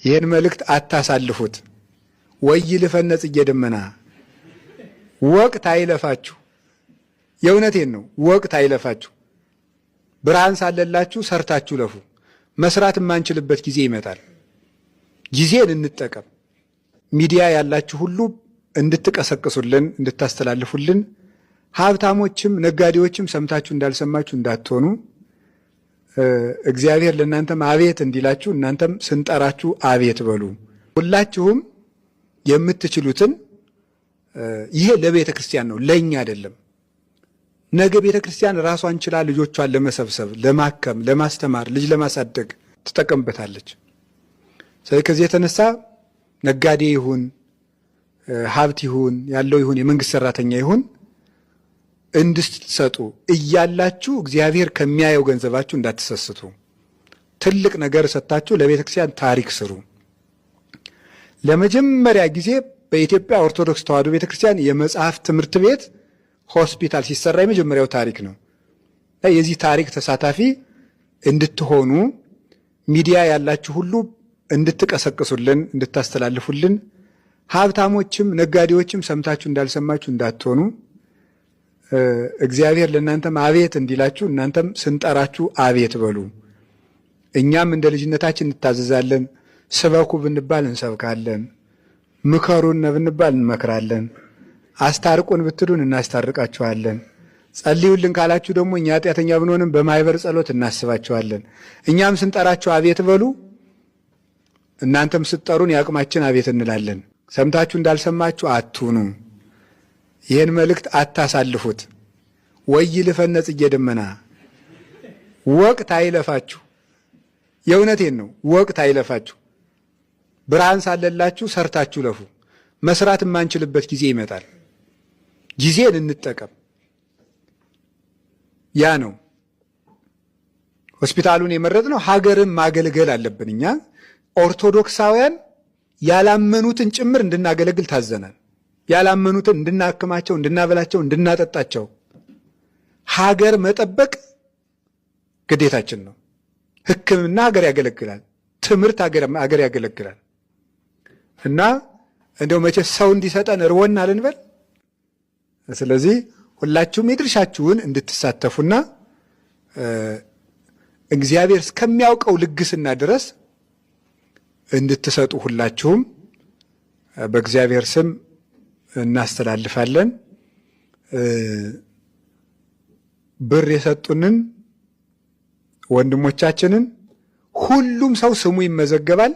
ይህን መልእክት አታሳልፉት። ወይልፈነ ጽጌ ደመና ወቅት አይለፋችሁ። የእውነቴን ነው። ወቅት አይለፋችሁ። ብርሃን ሳለላችሁ ሰርታችሁ ለፉ። መስራት የማንችልበት ጊዜ ይመጣል። ጊዜን እንጠቀም። ሚዲያ ያላችሁ ሁሉ እንድትቀሰቅሱልን፣ እንድታስተላልፉልን፣ ሀብታሞችም ነጋዴዎችም ሰምታችሁ እንዳልሰማችሁ እንዳትሆኑ እግዚአብሔር ለእናንተም አቤት እንዲላችሁ እናንተም ስንጠራችሁ አቤት በሉ። ሁላችሁም የምትችሉትን ይሄ ለቤተ ክርስቲያን ነው፣ ለእኛ አይደለም። ነገ ቤተ ክርስቲያን ራሷን ችላ ልጆቿን ለመሰብሰብ፣ ለማከም፣ ለማስተማር፣ ልጅ ለማሳደግ ትጠቀምበታለች። ስለዚህ ከዚህ የተነሳ ነጋዴ ይሁን ሀብት ይሁን ያለው ይሁን የመንግስት ሰራተኛ ይሁን እንድትሰጡ እያላችሁ እግዚአብሔር ከሚያየው ገንዘባችሁ እንዳትሰስቱ። ትልቅ ነገር ሰጥታችሁ ለቤተ ክርስቲያን ታሪክ ስሩ። ለመጀመሪያ ጊዜ በኢትዮጵያ ኦርቶዶክስ ተዋሕዶ ቤተ ክርስቲያን የመጽሐፍ ትምህርት ቤት ሆስፒታል ሲሰራ የመጀመሪያው ታሪክ ነው። የዚህ ታሪክ ተሳታፊ እንድትሆኑ ሚዲያ ያላችሁ ሁሉ እንድትቀሰቅሱልን፣ እንድታስተላልፉልን፣ ሀብታሞችም ነጋዴዎችም ሰምታችሁ እንዳልሰማችሁ እንዳትሆኑ እግዚአብሔር ለእናንተም አቤት እንዲላችሁ እናንተም ስንጠራችሁ አቤት በሉ። እኛም እንደ ልጅነታችን እንታዘዛለን። ስበኩ ብንባል እንሰብካለን። ምከሩን ብንባል እንመክራለን። አስታርቁን ብትሉን እናስታርቃችኋለን። ጸልዩልን ካላችሁ ደግሞ እኛ ኃጢአተኛ ብንሆንም በማህበር ጸሎት እናስባችኋለን። እኛም ስንጠራችሁ አቤት በሉ፣ እናንተም ስትጠሩን የአቅማችን አቤት እንላለን። ሰምታችሁ እንዳልሰማችሁ አትሁኑ። ይህን መልእክት አታሳልፉት። ወይልፈነ ጽጌ ደመና ወቅት አይለፋችሁ። የእውነቴን ነው። ወቅት አይለፋችሁ። ብርሃን ሳለላችሁ ሰርታችሁ ለፉ። መስራት የማንችልበት ጊዜ ይመጣል። ጊዜን እንጠቀም። ያ ነው ሆስፒታሉን የመረጥነው። ሀገርን ማገልገል አለብን። እኛ ኦርቶዶክሳውያን ያላመኑትን ጭምር እንድናገለግል ታዘናል። ያላመኑትን እንድናክማቸው፣ እንድናበላቸው፣ እንድናጠጣቸው። ሀገር መጠበቅ ግዴታችን ነው። ሕክምና ሀገር ያገለግላል። ትምህርት ሀገር ያገለግላል። እና እንደው መቼ ሰው እንዲሰጠን እርወና ልንበል። ስለዚህ ሁላችሁም የድርሻችሁን እንድትሳተፉና እግዚአብሔር እስከሚያውቀው ልግስና ድረስ እንድትሰጡ ሁላችሁም በእግዚአብሔር ስም እናስተላልፋለን። ብር የሰጡንን ወንድሞቻችንን ሁሉም ሰው ስሙ ይመዘገባል።